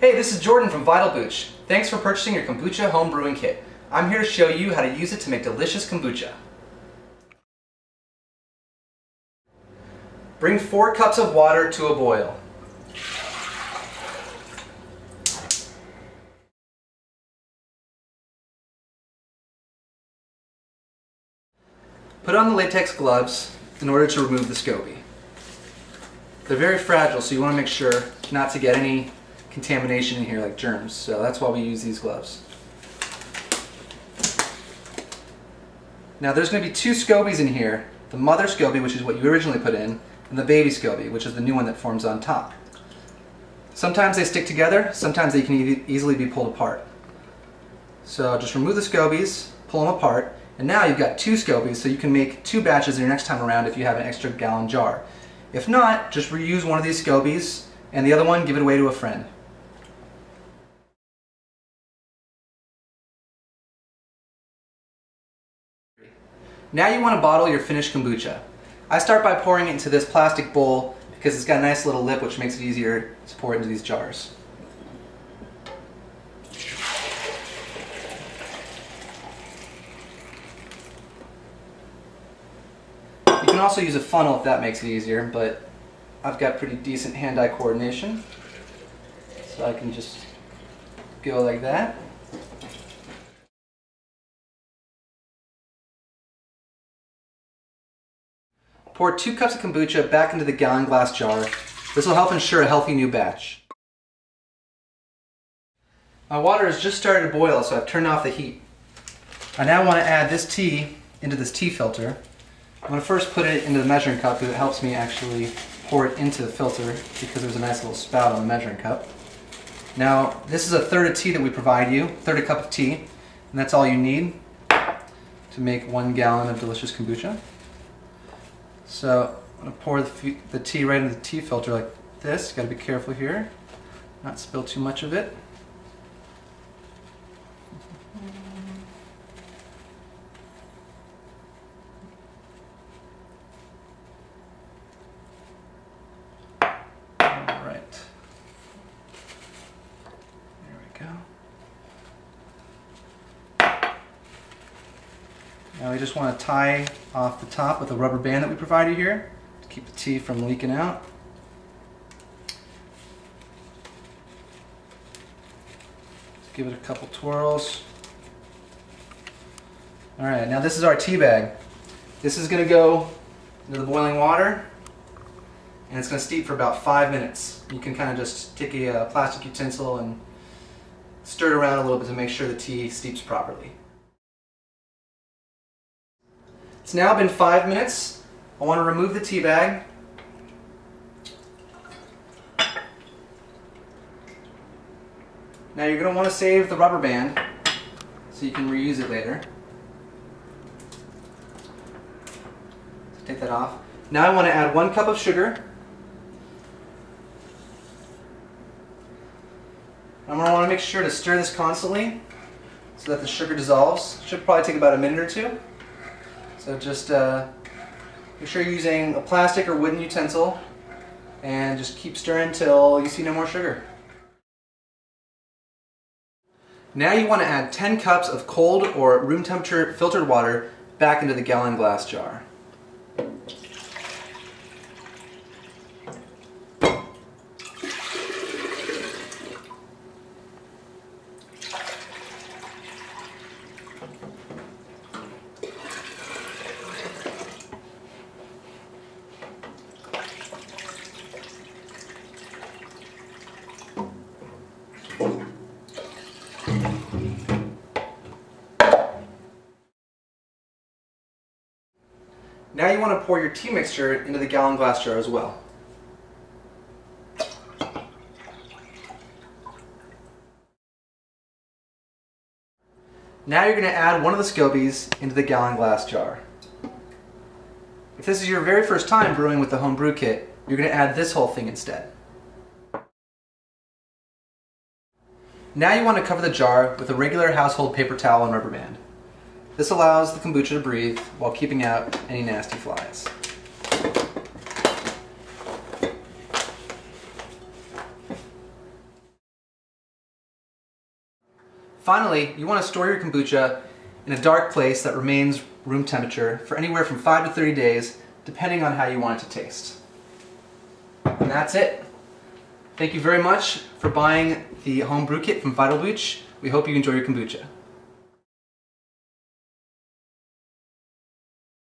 Hey, this is Jordan from VitalBooch. Thanks for purchasing your kombucha home brewing kit. I'm here to show you how to use it to make delicious kombucha. Bring 4 cups of water to a boil. Put on the latex gloves in order to remove the SCOBY. They're very fragile, so you want to make sure not to get any contamination in here like germs, so that's why we use these gloves. Now there's going to be 2 SCOBYs in here, the mother SCOBY, which is what you originally put in, and the baby SCOBY, which is the new one that forms on top. Sometimes they stick together, sometimes they can easily be pulled apart. So just remove the SCOBYs, pull them apart, and now you've got 2 SCOBYs, so you can make 2 batches your next time around if you have an extra gallon jar. If not, just reuse one of these SCOBYs, and the other one give it away to a friend. Now you want to bottle your finished kombucha. I start by pouring it into this plastic bowl because it's got a nice little lip which makes it easier to pour it into these jars. You can also use a funnel if that makes it easier, but I've got pretty decent hand-eye coordination, so I can just go like that. Pour 2 cups of kombucha back into the gallon glass jar. This will help ensure a healthy new batch. My water has just started to boil, so I've turned off the heat. I now want to add this tea into this tea filter. I'm going to first put it into the measuring cup because it helps me actually pour it into the filter because there's a nice little spout on the measuring cup. Now, this is a third of tea that we provide you, third a cup of tea, and that's all you need to make 1 gallon of delicious kombucha. So I'm going to pour the tea right into the tea filter like this. Got to be careful here, not spill too much of it. All right. There we go. Now we just want to tie off the top with a rubber band that we provided here to keep the tea from leaking out. Just give it a couple twirls. Alright, now this is our tea bag. This is going to go into the boiling water and it's going to steep for about 5 minutes. You can kind of just take a plastic utensil and stir it around a little bit to make sure the tea steeps properly. It's now been 5 minutes. I want to remove the tea bag. Now you're going to want to save the rubber band so you can reuse it later. So take that off. Now I want to add 1 cup of sugar. I'm going to want to make sure to stir this constantly so that the sugar dissolves. It should probably take about a minute or 2. So just make sure you're using a plastic or wooden utensil and just keep stirring until you see no more sugar. Now you want to add 10 cups of cold or room temperature filtered water back into the gallon glass jar. Now you want to pour your tea mixture into the gallon glass jar as well. Now you're going to add 1 of the SCOBYs into the gallon glass jar. If this is your very first time brewing with the home brew kit, you're going to add this whole thing instead. Now you want to cover the jar with a regular household paper towel and rubber band. This allows the kombucha to breathe while keeping out any nasty flies. Finally, you want to store your kombucha in a dark place that remains room temperature for anywhere from 5 to 30 days, depending on how you want it to taste. And that's it. Thank you very much for buying the home brew kit from VitalBooch. We hope you enjoy your kombucha.